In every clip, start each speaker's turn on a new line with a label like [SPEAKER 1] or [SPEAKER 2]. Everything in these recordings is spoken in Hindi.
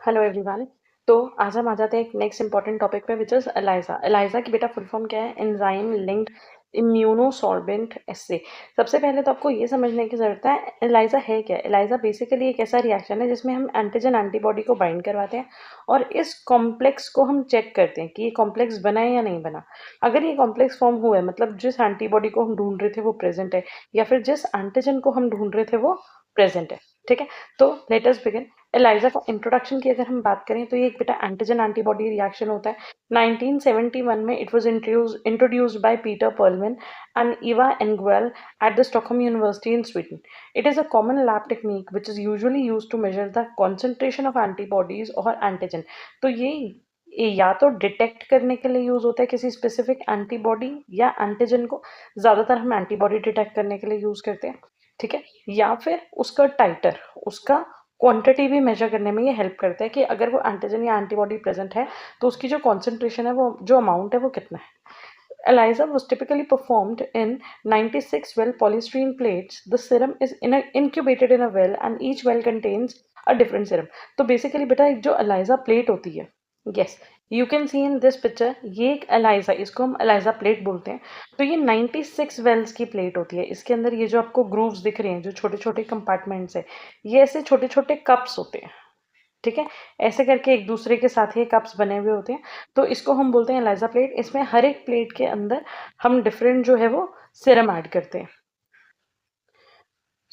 [SPEAKER 1] Hello everyone. तो आज हम आ जाते हैं एक नेक्स्ट इंपॉर्टेंट टॉपिक पे विच इज एलाइजा। एलाइजा की बेटा फुल फॉर्म क्या है? एंजाइम लिंक्ड इम्यूनोसॉर्बेंट एस्से। सबसे पहले तो आपको ये समझने की जरूरत है एलाइजा है क्या। एलाइजा बेसिकली एक ऐसा रिएक्शन है जिसमें हम एंटीजन एंटीबॉडी को बाइंड करवाते हैं और इस कॉम्प्लेक्स को हम चेक करते हैं कि ये कॉम्प्लेक्स बना है या नहीं बना। अगर ये कॉम्प्लेक्स फॉर्म हुआ है मतलब जिस एंटीबॉडी को हम ढूंढ रहे थे वो प्रेजेंट है, या फिर जिस एंटीजन को हम ढूंढ रहे थे वो प्रेजेंट है। ठीक है, तो लेट अस बिगिन। एलाइजा को इंट्रोडक्शन की अगर हम बात करें तो ये एक बेटा एंटीजन एंटीबॉडी रिएक्शन होता है। 1971 में it was introduced by Peter Perlmann and Eva Engvall at the Stockholm University in Sweden. It is a common lab technique which is usually used to measure the concentration of antibodies or antigen. तो ये या तो डिटेक्ट करने के लिए यूज होता है किसी स्पेसिफिक एंटीबॉडी या एंटीजन को। ज्यादातर हम एंटीबॉडी डिटेक्ट करने के लिए यूज करते हैं। ठीक है, या फिर उसका टाइटर, उसका क्वांटिटी भी मेजर करने में ये हेल्प करता है कि अगर वो एंटीजन या एंटीबॉडी प्रेजेंट है तो उसकी जो कॉन्सेंट्रेशन है, वो जो अमाउंट है वो कितना है। ELISA was typically performed in 96 well polystyrene plates. The serum is incubated in a well and each well contains a different serum. तो बेसिकली बेटा एक जो ELISA प्लेट होती है, yes, you can see in this picture, ये एक ELISA, इसको हम ELISA प्लेट बोलते हैं। तो ये 96 वेल्स की प्लेट होती है। इसके अंदर ये जो आपको ग्रूव्स दिख रहे हैं, जो छोटे छोटे कंपार्टमेंट्स है, ये ऐसे छोटे छोटे कप्स होते हैं। ठीक है, ऐसे करके एक दूसरे के साथ ये कप्स बने हुए होते हैं। तो इसको हम बोलते हैं एलाइजा प्लेट। इसमें हर एक प्लेट के अंदर हम डिफरेंट जो है वो सीरम ऐड करते हैं।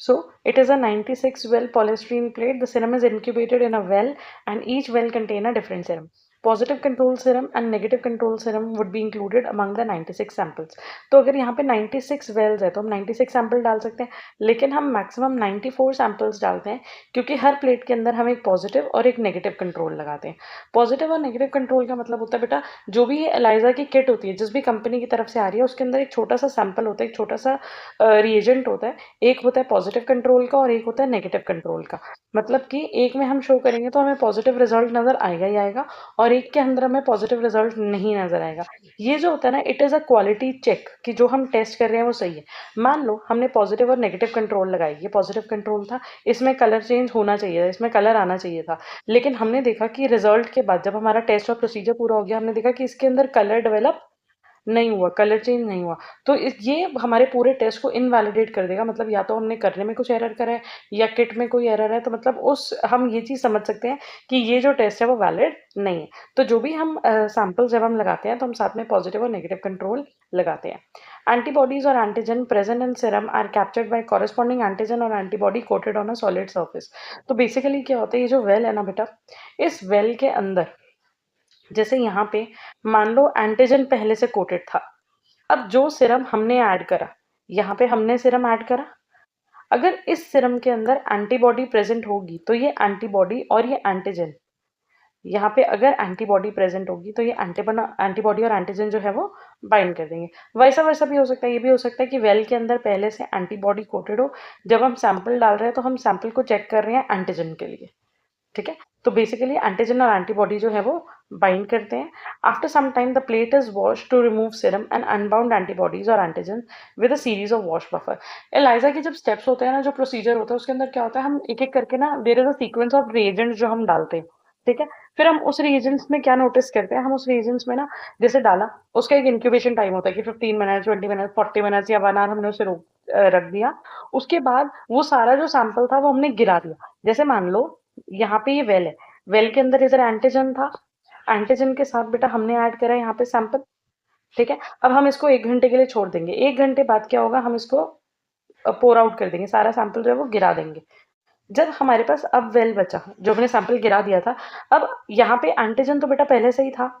[SPEAKER 1] So it is a 96 well polystyrene plate. The serum is incubated in a well and each well contain a different serum. Positive control serum and negative control serum would be included among the 96 samples. तो अगर यहाँ पे 96 वेल्स है तो हम 96 सैंपल डाल सकते हैं, लेकिन हम मैक्सिमम 94 सैंपल्स डालते हैं क्योंकि हर प्लेट के अंदर हम एक पॉजिटिव और एक नेगेटिव कंट्रोल लगाते हैं। पॉजिटिव और नेगेटिव कंट्रोल का मतलब होता है बेटा, जो भी ये एलाइजा की किट होती है जिस भी कंपनी की तरफ से आ रही है, उसके अंदर एक छोटा सा सैंपल होता है, एक छोटा सा रिएजेंट होता है। एक होता है पॉजिटिव कंट्रोल का और एक होता है नेगेटिव कंट्रोल का। मतलब कि एक में हम शो करेंगे तो हमें पॉजिटिव रिजल्ट नजर आएगा ही आएगा और एक के अंदर हमें पॉजिटिव रिजल्ट नहीं नजर आएगा। ये जो होता है ना, it is a quality check कि जो हम टेस्ट कर रहे हैं वो सही है। मान लो हमने पॉजिटिव और नेगेटिव कंट्रोल लगाई, ये पॉजिटिव कंट्रोल था, इसमें कलर चेंज होना चाहिए था, इसमें कलर आना चाहिए था, लेकिन हमने देखा कि रिजल्ट के बाद जब हमारा टेस्ट और प्रोसीजर पूरा हो गया, हमने देखा कि इसके अंदर कलर डेवलप नहीं हुआ, कलर चेंज नहीं हुआ। तो ये हमारे पूरे टेस्ट को इनवैलिडेट कर देगा। मतलब या तो हमने करने में कुछ एरर करा है या किट में कोई एरर है। तो मतलब उस हम ये चीज समझ सकते हैं कि ये जो टेस्ट है वो वैलिड नहीं है। तो जो भी हम सैंपल जब हम लगाते हैं तो हम साथ में पॉजिटिव और नेगेटिव कंट्रोल लगाते हैं। एंटीबॉडीज और antigen present in serum are captured by corresponding antigen और antibody coated on a solid surface. तो बेसिकली क्या होता है, ये जो वेल है ना बेटा, इस वेल के अंदर जैसे यहाँ पे मान लो एंटीजन पहले से कोटेड था। अब जो सीरम हमने ऐड करा, यहाँ पे हमने सीरम ऐड करा, अगर इस सीरम के अंदर एंटीबॉडी प्रेजेंट होगी तो ये एंटीबॉडी और ये एंटीजन, यहाँ पे अगर एंटीबॉडी प्रेजेंट होगी तो ये एंटीबॉडी और एंटीजन जो है वो बाइंड कर देंगे। वैसा वैसा भी हो सकता है, ये भी हो सकता है कि वेल के अंदर पहले से एंटीबॉडी कोटेड हो, जब हम सैंपल डाल रहे हैं तो हम सैंपल को चेक कर रहे हैं एंटीजन के लिए। ठीक है, तो बेसिकली एंटीजन और एंटीबॉडी जो है वो बाइंड करते हैं। After some time the plate is wash to remove serum and unbound antibodies और antigen with a series of wash buffer. ELISA के जब स्टेप्स होते हैं ना, जो प्रोसीजर होता है, उसके अंदर क्या होता है, हम एक एक करके ना, there is a sequence of reagents जो हम डालते हैं। ठीक है, फिर हम उस रिएजेंट्स में क्या नोटिस करते हैं, हम उस रिएजेंट्स में ना जैसे डाला, उसका एक इंक्यूबेशन टाइम होता है कि 15 मिनट, 20 मिनट, 40 मिनट या 1 आवर हमने उसे रख दिया। उसके बाद वो सारा जो सैंपल था वो हमने गिरा दिया। जैसे मान लो यहाँ पे ये वेल है, वेल के अंदर इधर एंटीजन था, एंटीजन के साथ बेटा हमने ऐड करा यहाँ पे सैंपल। ठीक है, अब हम इसको 1 घंटे के लिए छोड़ देंगे। 1 घंटे बाद क्या होगा, हम इसको पोर आउट कर देंगे, सारा सैंपल जो है वो गिरा देंगे। जब हमारे पास अब वेल बचा जो हमने सैंपल गिरा दिया था, अब यहाँ पे एंटीजन तो बेटा पहले से ही था।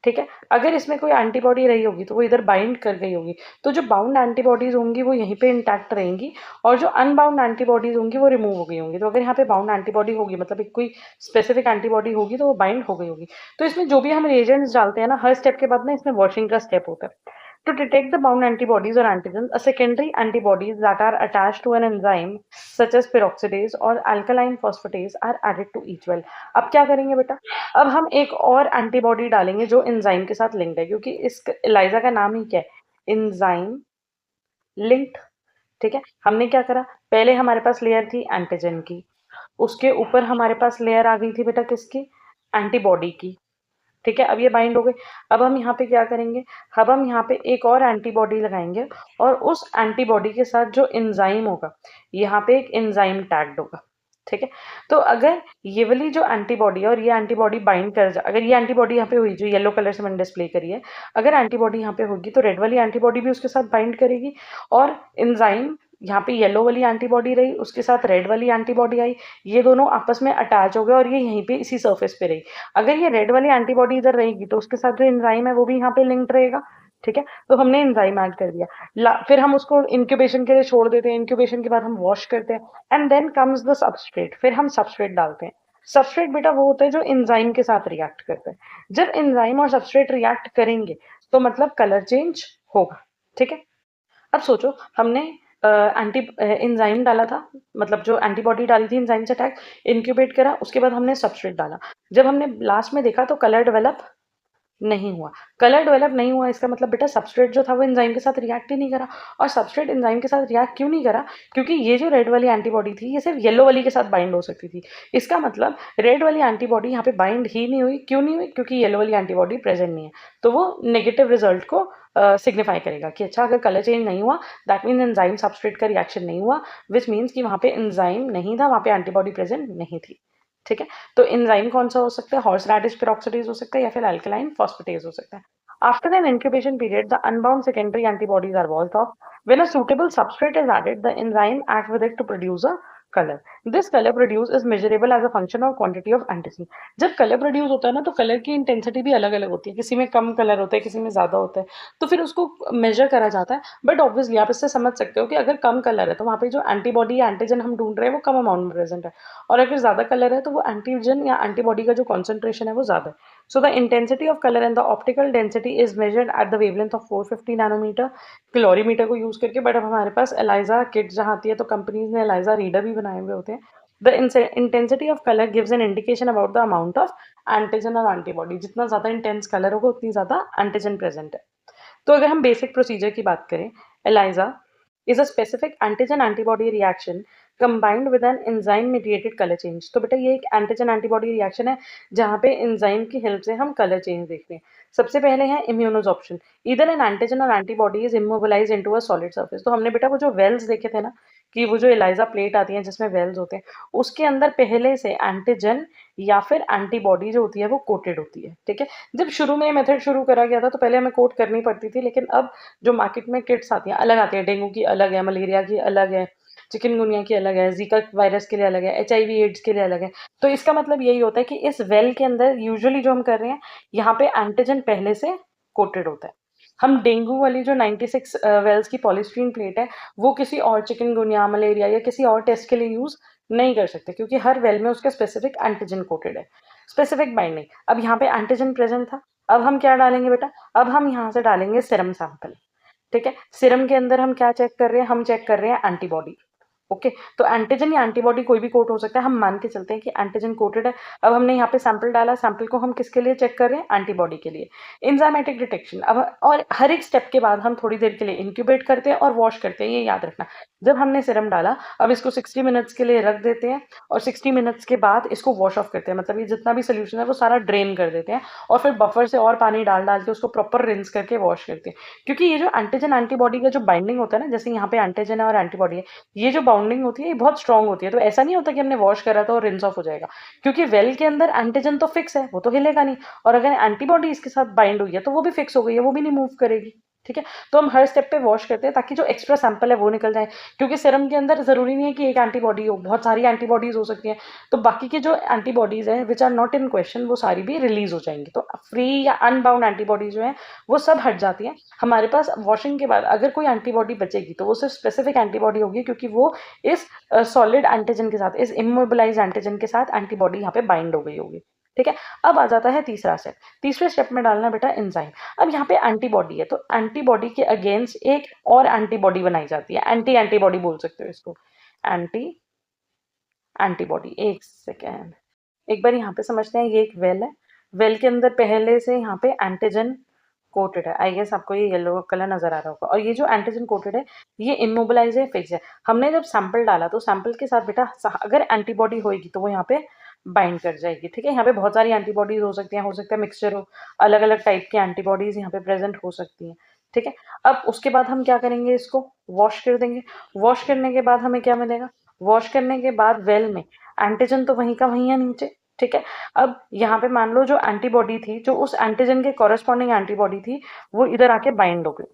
[SPEAKER 1] ठीक है, अगर इसमें कोई एंटीबॉडी रही होगी तो वो इधर बाइंड कर गई होगी, तो जो बाउंड एंटीबॉडीज होंगी वो यहीं पे इंटैक्ट रहेंगी और जो अनबाउंड एंटीबॉडीज होंगी वो रिमूव हो गई होंगी। तो अगर यहाँ पे बाउंड एंटीबॉडी होगी, मतलब एक कोई स्पेसिफिक एंटीबॉडी होगी, तो वो बाइंड हो गई होगी। तो इसमें जो भी हम रिएजेंट्स डालते हैं ना, हर स्टेप के बाद ना इसमें वॉशिंग का स्टेप होता है। To detect the bound antibodies or antigens, a secondary antibodies that are attached to an enzyme such as peroxidase or alkaline phosphatase are added to each well. अब क्या करेंगे बेटा, अब हम एक और एंटीबॉडी डालेंगे जो एंजाइम के साथ लिंक्ड है, क्योंकि इस एलाइजा का नाम ही क्या है, एंजाइम लिंक्ड। ठीक है, हमने क्या करा, पहले हमारे पास लेयर थी एंटीजन की, उसके ऊपर हमारे पास लेयर आ गई थी बेटा किसकी, एंटीबॉडी की, ठीक है। अब ये बाइंड हो गई। अब हम यहाँ पे क्या करेंगे, अब हम यहाँ पे एक और एंटीबॉडी लगाएंगे और उस एंटीबॉडी के साथ जो एंजाइम होगा, यहाँ पे एक एंजाइम टैग्ड होगा, ठीक है। तो अगर ये वाली जो एंटीबॉडी है और ये एंटीबॉडी बाइंड कर जा, अगर ये एंटीबॉडी यहाँ पे हुई जो येलो कलर से मैंने डिस्प्ले करी है, अगर एंटीबॉडी यहाँ पे होगी तो रेड वाली एंटीबॉडी भी उसके साथ बाइंड करेगी, और एंजाइम यहाँ पे येलो वाली एंटीबॉडी रही, उसके साथ रेड वाली एंटीबॉडी आई, ये दोनों आपस में अटैच हो गए और ये यहीं पे इसी सरफेस पे रही। अगर ये रेड वाली एंटीबॉडी इधर रहेगी तो उसके साथ जो एंजाइम है वो भी यहाँ पे लिंक्ड रहेगा, ठीक है। तो हमने एंजाइम ऐड कर दिया, फिर हम उसको इंक्यूबेशन के लिए छोड़ देते हैं, इंक्यूबेशन के बाद हम वॉश करते हैं, and then comes the substrate, फिर हम सबस्ट्रेट डालते हैं। सबस्ट्रेट बेटा वो होता है जो एंजाइम के साथ रिएक्ट करता है। जब एंजाइम और सबस्ट्रेट रिएक्ट करेंगे तो मतलब कलर चेंज होगा, ठीक है। अब सोचो हमने एंटी एंजाइम डाला था, मतलब जो एंटीबॉडी डाली थी एंजाइम से अटैक, इंक्यूबेट करा, उसके बाद हमने सबस्ट्रेट डाला, जब हमने लास्ट में देखा तो कलर डेवलप नहीं हुआ। कलर डेवलप नहीं हुआ इसका मतलब बेटा सबस्ट्रेट जो था वो एंजाइम के साथ रिएक्ट ही नहीं करा। और सबस्ट्रेट एंजाइम के साथ रिएक्ट क्यों नहीं करा, क्योंकि ये जो रेड वाली एंटीबॉडी थी ये सिर्फ येलो वाली के साथ बाइंड हो सकती थी। इसका मतलब रेड वाली एंटीबॉडी यहाँ पे बाइंड ही नहीं हुई। क्यों नहीं हुई, क्योंकि येलो वाली एंटीबॉडी प्रेजेंट नहीं है, तो वो नेगेटिव रिजल्ट को सिग्निफाई करेगा कि अच्छा अगर कलर चेंज नहीं हुआ दैट मीन्स एंजाइम सबस्ट्रेट का रिएक्शन नहीं हुआ, विच मीन्स कि वहाँ पे एंजाइम नहीं था, वहाँ पे एंटीबॉडी प्रेजेंट नहीं थी, ठीक है। तो एंजाइम कौन सा हो सकता है, हॉर्स रैडिश पेरोक्सिडेज हो सकता है या फिर अल्कलाइन फॉस्फेटेज हो सकता है। After an incubation period, the unbound secondary antibodies are walled off. When a suitable substrate is added, the enzyme acts with it to produce a color. This color produce is measurable as a function of quantity of antigen. जब कलर प्रोड्यूस होता है ना तो कलर की इंटेंसिटी भी अलग अलग होती है, किसी में कम कलर होता है, किसी में ज़्यादा होता है, तो फिर उसको मेजर करा जाता है। बट ऑब्वियसली आप इससे समझ सकते हो कि अगर कम कलर है तो वहाँ पे जो एंटीबॉडी या एंटीजन हम ढूंढ रहे हैं वो कम अमाउंट में प्रेजेंट है, और अगर ज़्यादा कलर है तो वो एंटीजन या एंटीबॉडी का जो कॉन्सेंट्रेशन है वो ज़्यादा है। So the intensity of color and the optical density is measured at the wavelength of 450 nanometre क्लोरीमीटर को यूज करके। बट अब हमारे पास एलाइजा किट जहाँ आती है तो कंपनीज ने एलाइजा रीडर भी बनाए हुए होते हैं। The intensity of colour gives an indication about the amount of antigen और एंटीबॉडी। जितना ज्यादा इंटेंस कलर होगा उतनी ज्यादा एंटीजन प्रेजेंट है। तो अगर हम बेसिक प्रोसीजर की बात करें, ELISA is a specific antigen antibody reaction combined with an enzyme mediated color change। तो बेटा ये एक एंटीजन एंटीबॉडी रिएक्शन है जहाँ पे एंजाइम की हेल्प से हम कलर चेंज देखते हैं। सबसे पहले है इम्यूनोजॉर्प्शन, इधर एन एंटीजन और antibody is immobilise into a solid surface. तो हमने बेटा वो जो वेल्स देखे थे ना, कि वो जो एलाइजा प्लेट आती है जिसमें वेल्स होते हैं, उसके अंदर पहले से एंटीजन या फिर एंटीबॉडी जो होती है वो कोटेड होती है, ठीक है। जब शुरू में मेथड शुरू करा गया था तो पहले हमें कोट करनी पड़ती थी, लेकिन अब जो मार्केट में किट्स आती हैं अलग आती है, डेंगू की अलग है, मलेरिया की अलग है, चिकनगुनिया की अलग है, जीका वायरस के लिए अलग है, HIV एड्स के लिए अलग है। तो इसका मतलब यही होता है कि इस वेल के अंदर यूजुअली जो हम कर रहे हैं यहाँ पे एंटीजन पहले से कोटेड होता है। हम डेंगू वाली जो 96 वेल्स की पॉलीस्टीरीन प्लेट है वो किसी और चिकनगुनिया मलेरिया या किसी और टेस्ट के लिए यूज नहीं कर सकते, क्योंकि हर वेल में उसका स्पेसिफिक एंटीजन कोटेड है, स्पेसिफिक बाइंडिंग। अब यहाँ पे एंटीजन प्रेजेंट था, अब हम क्या डालेंगे बेटा, अब हम यहाँ से डालेंगे सीरम सैंपल, ठीक है। सीरम के अंदर हम क्या चेक कर रहे हैं, हम चेक कर रहे हैं एंटीबॉडी, ओके। तो एंटीजन या एंटीबॉडी कोई भी कोट हो सकता है, हम मान के चलते हैं कि एंटीजन कोटेड है। अब हमने यहाँ पे सैंपल डाला, सैंपल को हम किसके लिए चेक कर रहे हैं, एंटीबॉडी के लिए। एंजाइमेटिक डिटेक्शन, अब और हर एक स्टेप के बाद हम थोड़ी देर के लिए इंक्यूबेट करते हैं और वॉश करते हैं, ये याद रखना। जब हमने सीरम डाला अब इसको 60 मिनट्स के लिए रख देते हैं और 60 मिनट्स के बाद इसको वॉश ऑफ करते हैं, मतलब ये जितना भी सोल्यूशन है वो सारा ड्रेन कर देते हैं और फिर बफर से और पानी डाल डाल के उसको प्रॉपर रिंस करके वॉश करते हैं। क्योंकि ये जो एंटीजन एंटीबॉडी का जो बाइंडिंग होता है ना, जैसे यहाँ पे एंटीजन है और एंटीबॉडी है, ये जो बाउंडिंग होती है ये बहुत स्ट्रांग होती है। तो ऐसा नहीं होता कि हमने वॉश करा था और रिंस ऑफ हो जाएगा, क्योंकि वेल के अंदर एंटीजन तो फिक्स है, वो तो हिलेगा नहीं, और अगर एंटीबॉडी इसके साथ बाइंड हुई है तो वो भी फिक्स हो गई है, वो भी नहीं मूव करेगी, ठीक है। तो हम हर स्टेप पे वॉश करते हैं ताकि जो एक्स्ट्रा सैंपल है वो निकल जाए, क्योंकि सीरम के अंदर जरूरी नहीं है कि एक एंटीबॉडी हो, बहुत सारी एंटीबॉडीज हो सकती हैं। तो बाकी की जो एंटीबॉडीज है which are not in question वो सारी भी रिलीज हो जाएंगी। तो फ्री या अनबाउंड एंटीबॉडीज जो है वो सब हट जाती हैं। हमारे पास वॉशिंग के बाद अगर कोई एंटीबॉडी बचेगी तो वो सिर्फ स्पेसिफिक एंटीबॉडी होगी, क्योंकि वो इस सॉलिड एंटीजन के साथ, इस इमोबिलाइज एंटीजन के साथ एंटीबॉडी यहाँ पे बाइंड हो गई होगी, ठीक है। अब आ जाता है तीसरा स्टेप, तीसरे स्टेप में डालना बेटा एंजाइम। अब यहाँ पे एंटीबॉडी है तो एंटीबॉडी के अगेंस्ट एक और एंटीबॉडी बनाई जाती है, एंटी एंटीबॉडी बोल सकते हो इसको, एंटी एंटीबॉडी। एक सेकेंड, एक बार यहाँ पे समझते हैं, ये एक वेल है, वेल के अंदर पहले से यहाँ पे एंटीजन कोटेड है, आई गेस आपको ये येलो कलर नजर आ रहा होगा, और ये जो एंटीजन कोटेड है ये इमोबिलाइज है, फिक्स है। हमने जब सैंपल डाला तो सैंपल के साथ बेटा अगर एंटीबॉडी होगी तो वो यहाँ पे बाइंड कर जाएगी। ठीक है, यहाँ पे बहुत सारी एंटीबॉडीज हो सकती हैं, हो सकता है मिक्सचर हो, अलग अलग टाइप की एंटीबॉडीज यहाँ पे प्रेजेंट हो सकती हैं। ठीक है, अब उसके बाद हम क्या करेंगे, इसको वॉश कर देंगे। वॉश करने के बाद हमें क्या मिलेगा, वॉश करने के बाद वेल में एंटीजन तो वहीं का वहीं है नीचे। ठीक है, अब यहाँ पे मान लो जो एंटीबॉडी थी, जो उस एंटीजन के कॉरेस्पॉन्डिंग एंटीबॉडी थी, वो इधर आके बाइंड हो गई।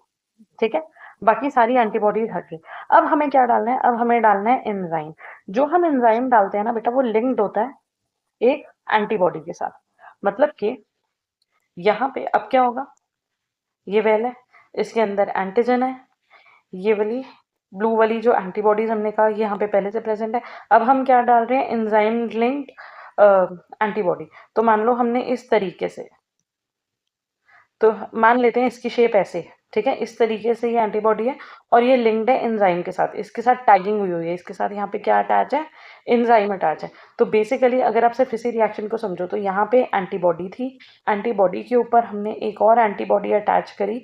[SPEAKER 1] ठीक है, बाकी सारी एंटीबॉडीज हट गई। अब हमें क्या डालना है, अब हमें डालना है एंजाइम। जो हम एंजाइम डालते हैं ना बेटा, वो लिंक्ड होता है एक एंटीबॉडी के साथ। मतलब कि यहाँ पे अब क्या होगा, ये वेल है, इसके अंदर एंटीजन है, ये वाली ब्लू वाली जो एंटीबॉडीज हमने कहा ये यहाँ पे पहले से प्रेजेंट है। अब हम क्या डाल रहे हैं, एंजाइम लिंक्ड एंटीबॉडी। तो मान लो हमने इस तरीके से, तो मान लेते हैं इसकी शेप ऐसे है। ठीक है, इस तरीके से ये एंटीबॉडी है और ये लिंक्ड है एंजाइम के साथ, इसके साथ टैगिंग हुई हुई है, इसके साथ यहाँ पे क्या अटैच है, एंजाइम अटैच है। तो बेसिकली अगर आप सिर्फ इसी रिएक्शन को समझो तो यहाँ पे एंटीबॉडी थी, एंटीबॉडी के ऊपर हमने एक और एंटीबॉडी अटैच करी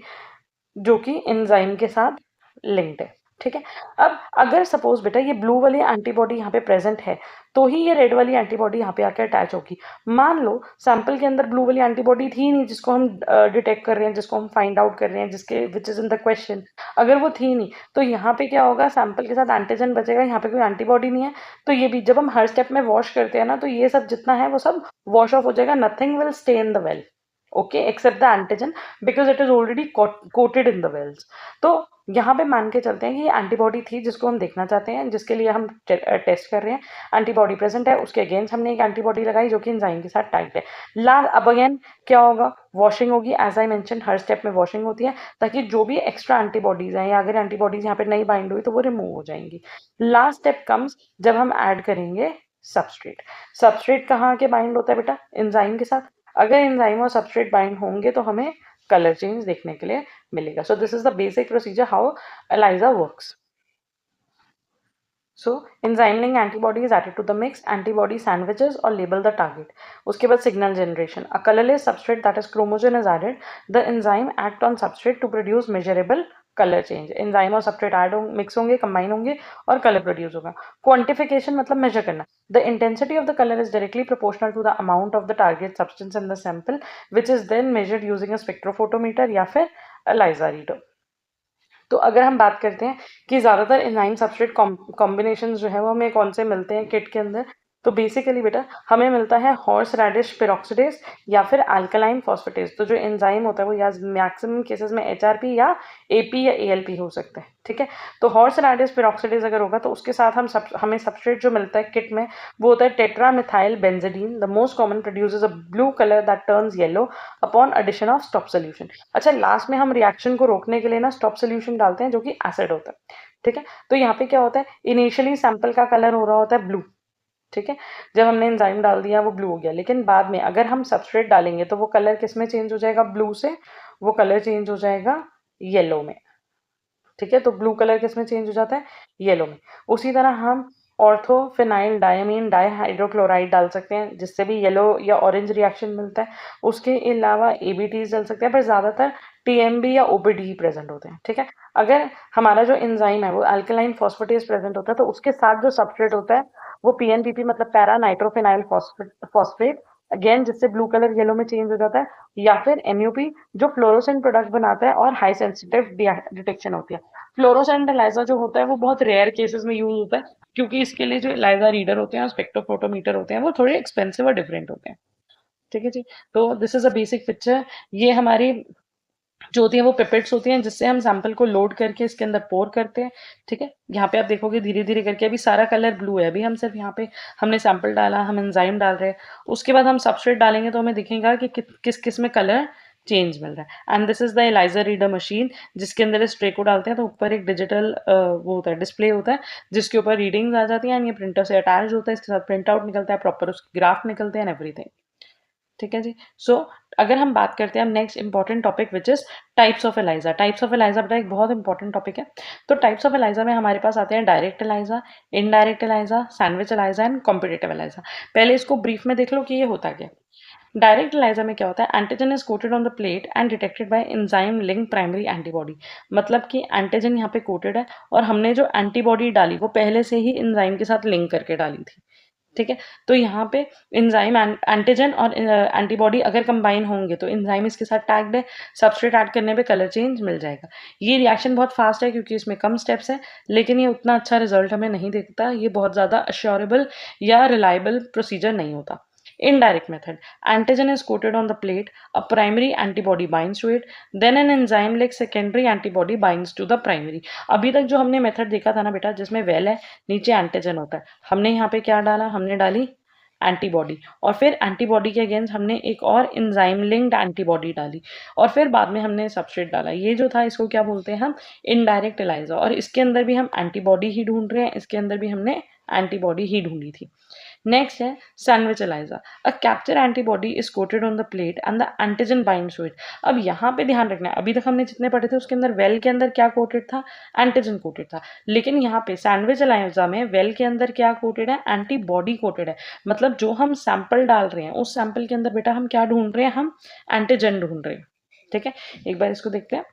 [SPEAKER 1] जो कि एंजाइम के साथ लिंक्ड है। ठीक है, अब अगर सपोज बेटा ये ब्लू वाली एंटीबॉडी यहाँ पे प्रेजेंट है, तो ही ये रेड वाली एंटीबॉडी यहाँ पे आकर अटैच होगी। मान लो सैंपल के अंदर ब्लू वाली एंटीबॉडी थी नहीं, जिसको हम डिटेक्ट कर रहे हैं, जिसको हम फाइंड आउट कर रहे हैं, जिसके which is in the question, अगर वो थी नहीं, तो यहाँ पे क्या होगा, सैंपल के साथ एंटीजन बचेगा, यहाँ पे कोई एंटीबॉडी नहीं है। तो ये भी जब हम हर स्टेप में वॉश करते हैं ना, तो ये सब जितना है वो सब वॉश ऑफ हो जाएगा, nothing will stay in the well, okay, except the antigen because it is already coated in the wells. तो यहाँ पे मान के चलते हैं कि ये एंटीबॉडी थी जिसको हम देखना चाहते हैं, जिसके लिए हम टेस्ट कर रहे हैं, एंटीबॉडी प्रेजेंट है, उसके अगेंस्ट हमने एक एंटीबॉडी लगाई जो कि एंजाइम के साथ टाइप है। अब अगेन क्या होगा, वॉशिंग होगी, एज आई मेंशन हर स्टेप में वॉशिंग होती है, ताकि जो भी एक्स्ट्रा एंटीबॉडीज हैं या अगर एंटीबॉडीज यहाँ पे नहीं बाइंड हुई तो वो रिमूव हो जाएंगी। लास्ट स्टेप कम्स जब हम ऐड करेंगे सबस्ट्रेट। सबस्ट्रेट कहाँ के बाइंड होता है बेटा, एंजाइम के साथ। अगर एंजाइम और सबस्ट्रेट बाइंड होंगे तो हमें कलर चेंज देखने के लिए मिलेगा। So this is the basic procedure how ELISA works. So enzyme link antibody is added to the mix, antibody sandwiches or label the target. उसके बाद signal generation, a colorless substrate that is chromosome is added, the enzyme act on substrate to produce measurable colour change. Enzyme और सबस्ट्रेट ऐड मिक्स होंगे, कंबाइन होंगे और कलर प्रोड्यूस होगा। क्वांटिफिकेशन मतलब मेजर करना, the intensity of the colour is directly proportional to the amount of the target substance in the sample which is then measured using a spectrophotometer या फिर ELISA रीडर। तो अगर हम बात करते हैं कि ज़्यादातर एंजाइम सबस्ट्रेट कॉम्बिनेशन जो है वो हमें कौन से मिलते हैं किट के अंदर, तो बेसिकली बेटा हमें मिलता है हॉर्स रैडिश पेरोक्सिडेज या फिर अल्कलाइन फॉस्फेटेज। तो जो एंजाइम होता है वो या मैक्सिमम केसेस में HRP या AP या ALP हो सकता है। ठीक है, तो हॉर्स रैडिश पेरोक्सिडेज अगर होगा तो उसके साथ हमें सबस्ट्रेट जो मिलता है किट में वो होता है tetra methyl benzidine. The most common produces a blue colour that turns yellow upon addition of stop solution. अच्छा, लास्ट में हम रिएक्शन को रोकने के लिए ना स्टॉप सोल्यूशन डालते हैं जो कि एसिड होता है। ठीक है, तो यहाँ पे क्या होता है, इनिशियली सैंपल का कलर हो रहा होता है ब्लू। ठीक है, जब हमने एंजाइम डाल दिया वो ब्लू हो गया, लेकिन बाद में अगर हम सबस्ट्रेट डालेंगे तो वो कलर किस में चेंज हो जाएगा, ब्लू से वो कलर चेंज हो जाएगा येलो में। ठीक है, तो ब्लू कलर किस में चेंज हो जाता है, येलो में। उसी तरह हम ऑर्थोफिनाइल डायमीन डाइहाइड्रोक्लोराइड डाल सकते हैं जिससे भी येलो या ऑरेंज रिएक्शन मिलता है। उसके अलावा ABTs डाल सकते हैं, पर ज़्यादातर TMB या OPD प्रेजेंट होते हैं। ठीक है, अगर हमारा जो एंजाइम है वो अल्कलाइन फॉस्फेटेज प्रेजेंट होता है तो उसके साथ जो सबस्ट्रेट होता है वो PNPP मतलब पैरा नाइट्रोफिनाइल फॉस्फेट, अगेन जिससे ब्लू कलर येलो में चेंज हो जाता है, या फिर MUP जो फ्लोरोसेंट प्रोडक्ट बनाता है और हाई सेंसिटिव डिटेक्शन होती है। फ्लोरोसेंट ELISA जो होता है वो बहुत रेयर केसेस में यूज होता है, क्योंकि इसके लिए जो ELISA रीडर होते हैं और स्पेक्ट्रोफोटोमीटर होते हैं वो थोड़े एक्सपेंसिव और डिफरेंट होते हैं। ठीक है जी, तो this is a basic picture. ये हमारी जो होती है वो पिपेट्स होती हैं जिससे हम सैंपल को लोड करके इसके अंदर पोर करते हैं। ठीक है, यहाँ पे आप देखोगे धीरे धीरे करके अभी सारा कलर ब्लू है, अभी हम सिर्फ यहाँ पे हमने सैंपल डाला, हम एंजाइम डाल रहे हैं, उसके बाद हम सबस्ट्रेट डालेंगे तो हमें दिखेगा कि किस किस में कलर चेंज मिल रहा है। And this is the ELISA reader machine जिसके अंदर इस ट्रे को डालते हैं तो ऊपर एक डिजिटल वो होता है, डिस्प्ले होता है जिसके ऊपर रीडिंग्स आ जाती हैं। ये प्रिंटर से अटैच होता है, इसके साथ प्रिंट आउट निकलता है, प्रॉपर उसके ग्राफ निकलते हैं एवरीथिंग। ठीक है जी, सो अगर हम बात करते हैं अब next important topic which is types of ELISA। Types of ELISA बेटा एक बहुत इंपॉर्टेंट टॉपिक है। तो टाइप्स ऑफ ELISA में हमारे पास आते हैं direct ELISA, indirect ELISA, sandwich ELISA and competitive ELISA। पहले इसको ब्रीफ में देख लो कि ये होता क्या। डायरेक्ट ELISA में क्या होता है, antigen is coated on the plate and detected by enzyme link primary antibody. मतलब कि एंटीजन यहाँ पे कोटेड है और हमने जो एंटीबॉडी डाली वो पहले से ही एंजाइम के साथ लिंक करके डाली थी। ठीक है। तो यहाँ पे एंजाइम एंटीजन और एंटीबॉडी अगर कंबाइन होंगे तो एंजाइम इसके साथ टैग्ड है, सबस्ट्रेट ऐड करने पे कलर चेंज मिल जाएगा। ये रिएक्शन बहुत फास्ट है क्योंकि इसमें कम स्टेप्स है, लेकिन ये उतना अच्छा रिजल्ट हमें नहीं देता, ये बहुत ज़्यादा अश्योरेबल या रिलायबल प्रोसीजर नहीं होता। Indirect method. Antigen is coated on the plate, a primary antibody binds to it, then an enzyme like secondary antibody binds to the primary. अभी तक जो हमने मेथड देखा था ना बेटा, जिसमें वेल है, नीचे एंटीजन होता है, हमने यहाँ पे क्या डाला, हमने डाली एंटीबॉडी, और फिर एंटीबॉडी के अगेंस्ट हमने एक और एंजाइम लिंक्ड एंटीबॉडी डाली, और फिर बाद में हमने सबस्ट्रेट डाला। ये जो था इसको क्या बोलते हैं हम, इनडायरेक्ट एलाइजा, और इसके अंदर भी हम एंटीबॉडी ही ढूंढ रहे हैं, इसके अंदर भी हमने एंटीबॉडी ही ढूंढी थी। नेक्स्ट है sandwich ELISA. A capture antibody is coated on the plate and the antigen binds to it. अब यहाँ पे ध्यान रखना है, अभी तक हमने जितने पढ़े थे उसके अंदर वेल के अंदर क्या कोटेड था, एंटीजन कोटेड था, लेकिन यहाँ पे सैंडविच एलाइजा में वेल के अंदर क्या कोटेड है, एंटीबॉडी कोटेड है। मतलब जो हम सैंपल डाल रहे हैं उस सैंपल के अंदर बेटा हम क्या ढूंढ रहे हैं, हम एंटीजन ढूंढ रहे हैं। ठीक है, एक बार इसको देखते हैं।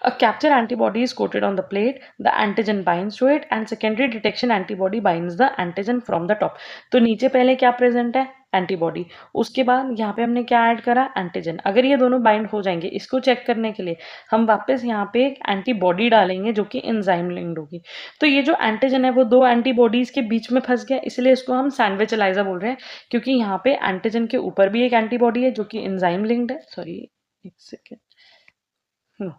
[SPEAKER 1] A capture antibody is coated on the plate, the antigen binds to it and secondary detection antibody binds the antigen from the top. तो नीचे पहले क्या प्रेजेंट है, एंटीबॉडी, उसके बाद यहाँ पे हमने क्या ऐड करा, एंटीजन। अगर ये दोनों बाइंड हो जाएंगे, इसको चेक करने के लिए हम वापस यहाँ पे एक एंटीबॉडी डालेंगे जो कि एंजाइम लिंक्ड होगी। तो ये जो एंटीजन है वो दो एंटीबॉडीज के बीच में फंस गया, इसलिए इसको हम सैंडविच एलाइजा बोल रहे हैं, क्योंकि यहाँ पे एंटीजन के ऊपर भी एक एंटीबॉडी है जो कि एंजाइम लिंक्ड है। सॉरी एक सेकेंड,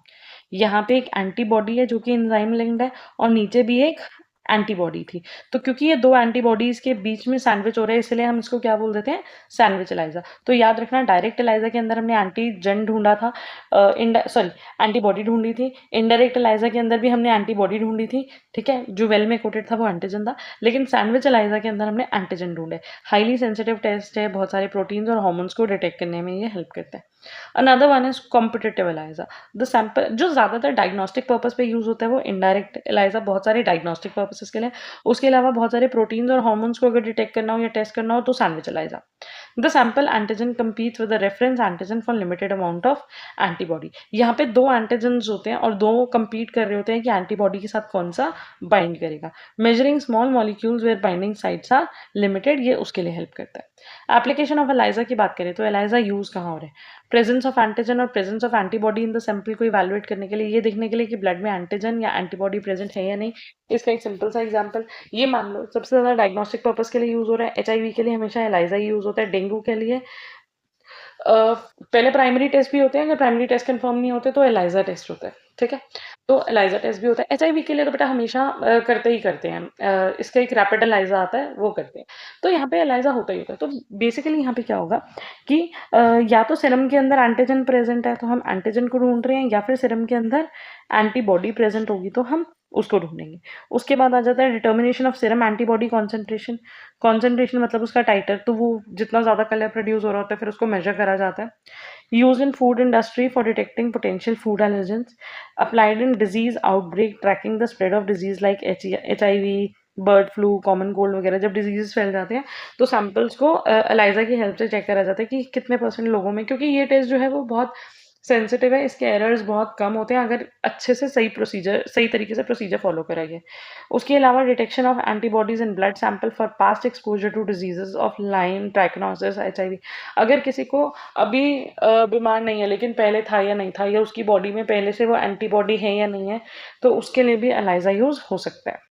[SPEAKER 1] यहाँ पे एक एंटीबॉडी है जो कि एंजाइम लिंक्ड है, और नीचे भी एक एंटीबॉडी थी। तो क्योंकि ये दो एंटीबॉडीज के बीच में सैंडविच हो रहा है, इसलिए हम इसको क्या बोल देते हैं, सैंडविच एलाइजा। तो याद रखना, डायरेक्ट एलाइजा के अंदर हमने एंटीजन ढूंढा था, सॉरी एंटीबॉडी ढूंढी थी। इनडायरेक्ट एलाइजा के अंदर भी हमने एंटीबॉडी ढूंढी थी, ठीक है, जो वेल में कोटेड था वो एंटीजन था, लेकिन सैंडविच एलाइजा के अंदर हमने एंटीजन ढूंढे। हाईली सेंसिटिव टेस्ट है, बहुत सारे प्रोटीन्स और हार्मोन्स को डिटेक्ट करने में ये हेल्प करता है। Another one is competitive ELISA. The sample जो ज़्यादातर डायग्नोस्टिक पर्पस पे यूज होता है वो इनडायरेक्ट एलाइजा, बहुत सारे डायग्नोस्टिक पर्पसेस के लिए। उसके अलावा बहुत सारे प्रोटीन्स और हार्मोन्स को अगर डिटेक्ट करना हो या टेस्ट करना हो तो sandwich ELISA. The sample antigen competes with the reference antigen for limited amount of antibody. यहाँ पे दो एंटीजन होते हैं और दो compete कर रहे होते हैं कि एंटीबॉडी के साथ कौन सा बाइंड करेगा। Measuring small molecules where binding sites are limited, ये उसके लिए हेल्प करता है। एप्लीकेशन ऑफ एलाइजा की बात करें तो एलाइजा यूज कहाँ हो रहे हैं, प्रेजेंस ऑफ एंटीजन और presence of antibody in the sample को इवैल्यूएट करने के लिए, ये देखने के लिए कि ब्लड में एंटीजन या एंटीबॉडी प्रेजेंट है या नहीं। इसका एक सिंपल सा एग्जांपल, ये मान लो सबसे ज़्यादा डायग्नोस्टिक पर्पस के लिए यूज हो रहा है, एचआईवी के लिए हमेशा एलाइजा ही यूज होता है, डेंगू के लिए पहले प्राइमरी टेस्ट भी होते हैं, अगर प्राइमरी टेस्ट कंफर्म नहीं होते तो एलाइजा टेस्ट होता है। ठीक है, तो एलाइजा टेस्ट भी होता है। एचआईवी के लिए तो बेटा हमेशा करते ही करते हैं, इसका एक रैपिड एलाइजा आता है वो करते हैं, तो यहाँ पे एलाइजा होता ही होता है। तो बेसिकली यहाँ पे क्या होगा कि या तो सीरम के अंदर एंटीजन प्रेजेंट है तो हम एंटीजन को ढूंढ रहे हैं, या फिर सीरम के अंदर एंटीबॉडी प्रेजेंट होगी तो हम उसको ढूंढेंगे। उसके बाद आ जाता है determination of serum antibody concentration. Concentration मतलब उसका टाइटर, तो वो जितना ज़्यादा कलर प्रोड्यूस हो रहा होता है फिर उसको मेजर करा जाता है। Use in food industry for detecting potential food allergens. Applied in disease outbreak, tracking the spread of disease like HIV, bird flu, common cold वगैरह। जब डिजीज फैल जाते हैं तो सैंपल्स को एलाइजा की हेल्प से चेक करा जाता है कि कितने % लोगों में, क्योंकि ये टेस्ट जो है वो बहुत सेंसिटिव है, इसके एरर्स बहुत कम होते हैं अगर अच्छे से सही तरीके से प्रोसीजर फॉलो करा गया। उसके अलावा detection of antibodies in blood sample for past exposure to diseases of Lyme, trichinosis, HIV। अगर किसी को अभी बीमार नहीं है लेकिन पहले था या नहीं था, या उसकी बॉडी में पहले से वो एंटीबॉडी है या नहीं है, तो उसके लिए भी एलाइजा यूज हो सकता है।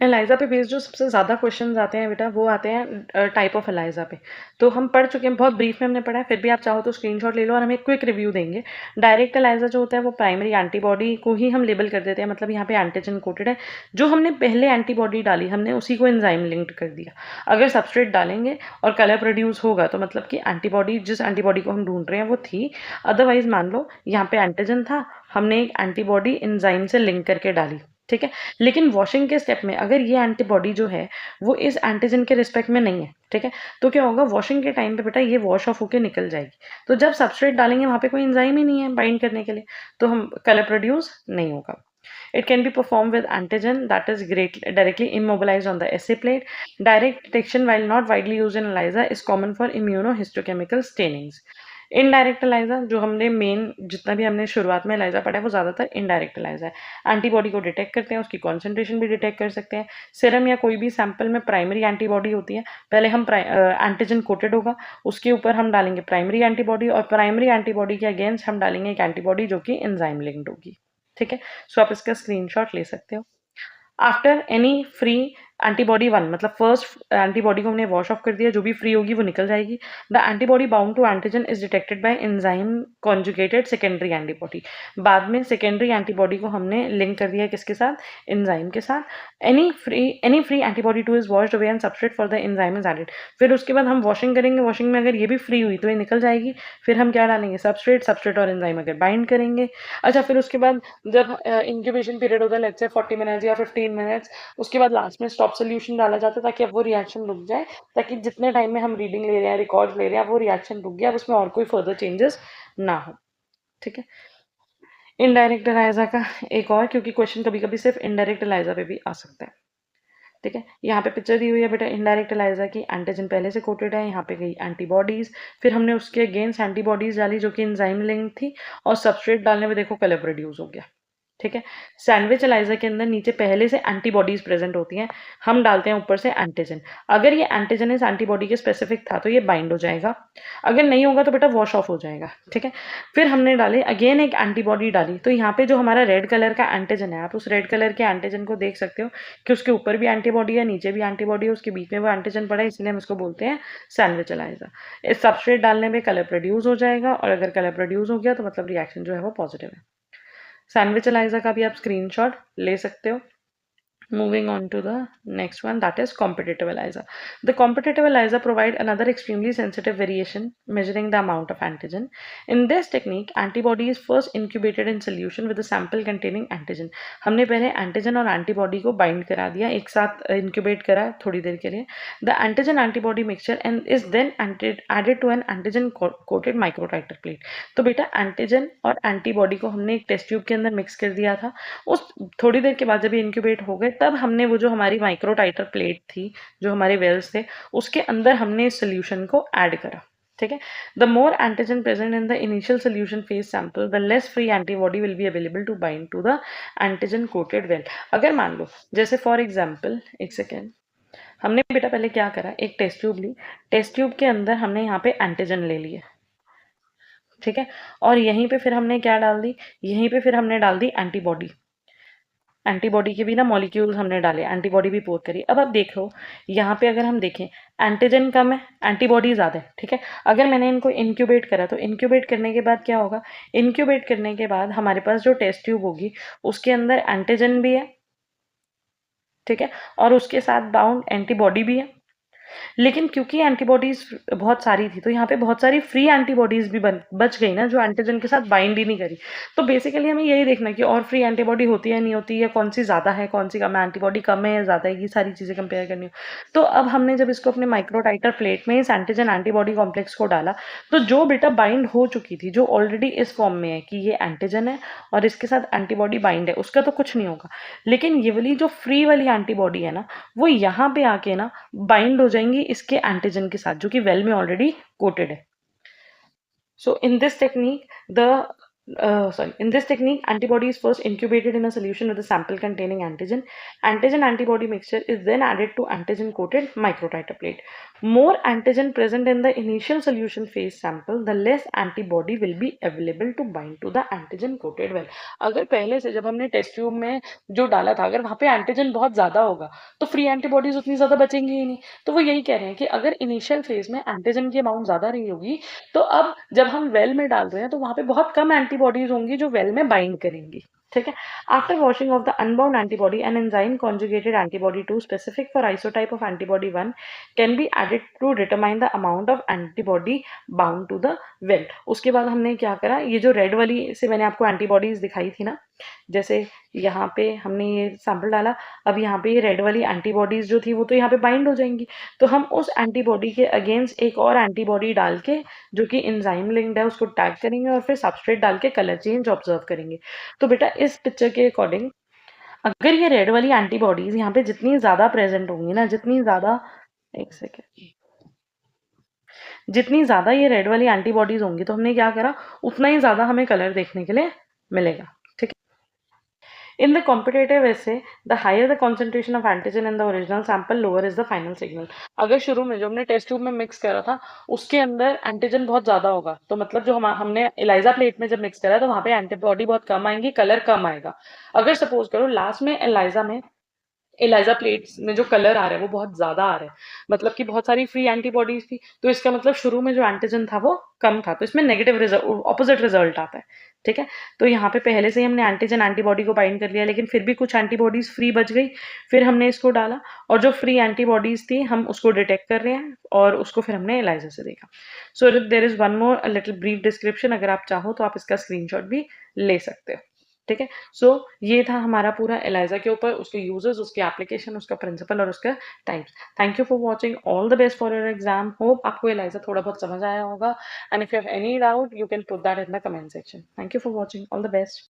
[SPEAKER 1] एलाइजा पे बेस्ड जो सबसे ज़्यादा क्वेश्चंस आते हैं बेटा वो आते हैं टाइप ऑफ एलाइजा पे। तो हम पढ़ चुके हैं, बहुत ब्रीफ में हमने पढ़ा है, फिर भी आप चाहो तो स्क्रीनशॉट ले लो और हम एक क्विक रिव्यू देंगे। डायरेक्ट एलाइजा जो होता है वो प्राइमरी एंटीबॉडी को ही हम लेबल कर देते हैं, मतलब यहाँ पे एंटीजन कोटेड है, जो हमने पहले एंटीबॉडी डाली हमने उसी को एंजाइम लिंक्ड कर दिया। अगर सबस्ट्रेट डालेंगे और कलर प्रोड्यूस होगा तो मतलब कि एंटीबॉडी, जिस एंटीबॉडी को हम ढूंढ रहे हैं वो थी। अदरवाइज मान लो यहाँ पे एंटीजन था, हमने एक एंटीबॉडी एंजाइम से लिंक करके डाली, ठीक है, लेकिन वॉशिंग के स्टेप में अगर ये एंटीबॉडी जो है वो इस एंटीजन के रिस्पेक्ट में नहीं है, ठीक है, तो क्या होगा, वॉशिंग के टाइम पे बेटा ये वॉश ऑफ होके निकल जाएगी। तो जब सबस्ट्रेट डालेंगे वहाँ पे कोई एंजाइम ही नहीं है बाइंड करने के लिए, तो हम कलर प्रोड्यूस नहीं होगा। It can be performed with antigen that is directly immobilized on the assay plate. Direct detection, while not widely used in ELISA, is common for immunohistochemical stainings. Indirect ELISA, जो हमने मेन जितना भी हमने शुरुआत में एलाइजा पढ़ा है वो ज़्यादातर इनडायरेक्ट एलाइजा है। एंटीबॉडी को डिटेक्ट करते हैं, उसकी कॉन्सेंट्रेशन भी डिटेक्ट कर सकते हैं। सीरम या कोई भी सैंपल में प्राइमरी एंटीबॉडी होती है, पहले हम एंटीजन कोटेड होगा, उसके ऊपर हम डालेंगे प्राइमरी एंटीबॉडी, और प्राइमरी एंटीबॉडी के अगेंस्ट हम डालेंगे एक एंटीबॉडी जो कि एंजाइम लिंक्ड होगी। ठीक है, सो आप इसका स्क्रीनशॉट ले सकते हो। After any free antibody one, मतलब फर्स्ट एंटीबॉडी को हमने वॉश ऑफ कर दिया, जो भी फ्री होगी वो निकल जाएगी। The antibody bound to antigen is detected by enzyme conjugated secondary antibody. बाद में सेकेंडरी एंटीबॉडी को हमने लिंक कर दिया किसके साथ, एंजाइम के साथ। Any free antibody two is washed away and substrate for the enzyme is added. फिर उसके बाद हम वॉशिंग करेंगे, वॉशिंग में अगर ये भी फ्री हुई तो ये निकल जाएगी। फिर हम क्या डालेंगे, सबस्ट्रेट, सबस्ट्रेट और एंजाइम अगर बाइंड करेंगे। अच्छा, फिर उसके बाद जब इंक्यूबेशन पीरियड होता है, लेट्स से 40 मिनट्स या 15 मिनट्स, उसके बाद लास्ट में स्टॉप सोल्यूशन डाला जाता है ताकि अब वो रिएक्शन रुक जाए, ताकि जितने टाइम में हम रीडिंग ले रहे हैं, रिकॉर्ड ले रहे हैं, वो रिएक्शन रुक गया, अब उसमें और कोई फर्दर चेंजेस ना हो। ठीक है, इनडायरेक्ट एलाइजा का एक और, क्योंकि क्वेश्चन कभी कभी सिर्फ इनडायरेक्ट एलाइजा पे भी आ सकता है। ठीक है, यहाँ पे पिक्चर दी हुई है बेटा इनडायरेक्ट एलाइजा की। एंटीजन पहले से कोटेड है, यहाँ पे गई एंटीबॉडीज, फिर हमने उसके अगेंस्ट एंटीबॉडीज डाली जो कि एंजाइम लिंक थी, और सबस्ट्रेट डालने में देखो कलर प्रोड्यूस हो गया। ठीक है, सैंडविच एलाइजा के अंदर नीचे पहले से एंटीबॉडीज प्रेजेंट होती हैं, हम डालते हैं ऊपर से एंटीजन। अगर ये एंटीजन इस एंटीबॉडी के स्पेसिफिक था तो ये बाइंड हो जाएगा, अगर नहीं होगा तो बेटा वॉश ऑफ हो जाएगा। ठीक है, फिर हमने डाले अगेन एक एंटीबॉडी डाली, तो यहाँ पे जो हमारा रेड कलर का एंटीजन है, आप उस रेड कलर के एंटीजन को देख सकते हो कि उसके ऊपर भी एंटीबॉडी है, नीचे भी एंटीबॉडी है, उसके बीच में वो एंटीजन पड़ा है, इसलिए हम इसको बोलते हैं सैंडविच एलाइजा। इस सबस्ट्रेट डालने में कलर प्रोड्यूस हो जाएगा, और अगर कलर प्रोड्यूस हो गया तो मतलब रिएक्शन जो है वो पॉजिटिव है। सैंडविच एलाइजा का भी आप स्क्रीनशॉट ले सकते हो। Moving on to the next one, that is competitive ELISA. The competitive ELISA provide another extremely sensitive variation measuring the amount of antigen. In this technique, antibody is first incubated in solution with a sample containing antigen. हमने पहले एंटीजन और एंटीबॉडी को बाइंड करा दिया, एक साथ इंक्यूबेट करा थोड़ी देर के लिए. The antigen antibody mixture and is then added to an antigen coated microtiter plate. तो बेटा एंटीजन और एंटीबॉडी को हमने एक टेस्ट ट्यूब के अंदर मिक्स कर दिया था. उस थोड़ी देर के बाद जब ये इंक्यूबेट हो गए, तब हमने वो जो हमारी माइक्रोटाइटर प्लेट थी, जो हमारे वेल्स थे, उसके अंदर हमने इस सोल्यूशन को ऐड करा. ठीक है, the more antigen present in the initial solution phase sample, the less free antibody will be available to bind to the antigen coated well. अगर मान लो जैसे फॉर एग्जाम्पल, एक सेकेंड, हमने बेटा पहले क्या करा, एक टेस्ट ट्यूब ली, टेस्ट ट्यूब के अंदर हमने यहाँ पे एंटीजन ले लिए. ठीक है, और यहीं पे फिर हमने क्या डाल दी, यहीं पे फिर हमने डाल दी एंटीबॉडी. एंटीबॉडी के भी ना मॉलिक्यूल्स हमने डाले, एंटीबॉडी भी पोर करी. अब आप देखो यहाँ पे अगर हम देखें, एंटीजन कम है, एंटीबॉडी ज़्यादा है. ठीक है, अगर मैंने इनको इंक्यूबेट करा तो इंक्यूबेट करने के बाद क्या होगा, इंक्यूबेट करने के बाद हमारे पास जो टेस्ट ट्यूब होगी उसके अंदर एंटीजन भी है. ठीक है, और उसके साथ बाउंड एंटीबॉडी भी है. लेकिन क्योंकि एंटीबॉडीज बहुत सारी थी, तो यहाँ पे बहुत सारी फ्री एंटीबॉडीज भी बच गई ना, जो एंटीजन के साथ बाइंड ही नहीं करी. तो बेसिकली हमें यही देखना कि और फ्री एंटीबॉडी होती है नहीं होती, या कौन सी ज़्यादा है कौन सी कम है, एंटीबॉडी कम है या ज़्यादा है, ये सारी चीज़ें कंपेयर करनी हो. तो अब हमने जब इसको अपने माइक्रोटाइटर प्लेट में इस एंटीजन एंटीबॉडी कॉम्प्लेक्स को डाला, तो जो बेटा बाइंड हो चुकी थी, जो ऑलरेडी इस फॉर्म में है कि ये एंटीजन है और इसके साथ एंटीबॉडी बाइंड है, उसका तो कुछ नहीं होगा. लेकिन ये वाली जो फ्री वाली एंटीबॉडी है ना, वो यहाँ पे आके ना बाइंड हो जाएंगी इसके एंटीजन के साथ, जो कि वेल में ऑलरेडी कोटेड है. So in this technique in this technique, antibody is first incubated in a solution with a sample containing antigen. Antigen antibody mixture is then added to antigen coated microtiter plate. More antigen present in the initial solution phase sample, the less antibody will be available to bind to the antigen coated well. अगर पहले से जब हमने टेस्ट ट्यूब में जो डाला था, अगर वहाँ पे एंटीजन बहुत ज़्यादा होगा तो फ्री एंटीबॉडीज उतनी ज़्यादा बचेंगी ही नहीं. तो वो यही कह रहे हैं कि अगर इनिशियल फेज में एंटीजन की अमाउंट ज़्यादा रही होगी, तो अब जब हम वेल में डाल रहे हैं तो वहाँ पे बहुत कम एंटीबॉडीज होंगी जो वेल में बाइंड करेंगी. ठीक है, after washing off the unbound antibody and enzyme conjugated antibody 2 specific for isotype of antibody 1 can be added to determine the amount of antibody bound to the well. उसके बाद हमने क्या करा, ये जो रेड वाली से मैंने आपको एंटीबॉडीज दिखाई थी ना, जैसे यहाँ पे हमने ये सैंपल डाला, अब यहाँ पे ये रेड वाली एंटीबॉडीज जो थी वो तो यहाँ पे बाइंड हो जाएंगी, तो हम उस एंटीबॉडी के अगेंस्ट एक और एंटीबॉडी डाल के जो कि एंजाइम लिंक्ड है उसको टैग करेंगे, और फिर सबस्ट्रेट डाल के कलर चेंज ऑब्जर्व करेंगे. तो बेटा इस पिक्चर के अकॉर्डिंग अगर ये रेड वाली एंटीबॉडीज यहाँ पे जितनी ज़्यादा प्रेजेंट होंगी ना, जितनी ज़्यादा, एक सेकेंड, जितनी ज़्यादा ये रेड वाली एंटीबॉडीज होंगी तो हमने क्या करा, उतना ही ज़्यादा हमें कलर देखने के लिए मिलेगा, ठीक है। In the competitive assay, the higher the concentration of antigen in the original sample, lower is the final signal. अगर शुरू में जो हमने टेस्ट ट्यूब में मिक्स करा था उसके अंदर एंटीजन बहुत ज्यादा होगा, तो मतलब जो हमने एलाइजा प्लेट में जब मिक्स करा तो वहां पे एंटीबॉडी बहुत कम आएंगी, कलर कम आएगा। अगर सपोज करो लास्ट में एलाइजा प्लेट्स में जो कलर आ रहा है वो बहुत ज्यादा आ रहा है, मतलब कि बहुत सारी फ्री एंटीबॉडीज थी, तो इसका मतलब शुरू में जो एंटीजन था वो कम था, तो इसमें नेगेटिव रिजल्ट, ऑपोजिट रिजल्ट आता है, ठीक है। तो यहाँ पे पहले से ही हमने एंटीजन एंटीबॉडी को बाइंड कर लिया, लेकिन फिर भी कुछ एंटीबॉडीज फ्री बच गई, फिर हमने इसको डाला और जो फ्री एंटीबॉडीज थी हम उसको डिटेक्ट कर रहे हैं और उसको फिर हमने एलाइजा से देखा। So there is one more little brief description, अगर आप चाहो तो आप इसका स्क्रीनशॉट भी ले सकते हो, ठीक है। सो ये था हमारा पूरा एलाइजा के ऊपर, उसके यूजर्स, उसके एप्लीकेशन, उसका प्रिंसिपल और उसका types. Thank you for watching, all the best for your exam. Hope आपको एलाइजा थोड़ा बहुत समझ आया होगा, and if you have any doubt you can put that in the comment section. Thank you for watching, all the best.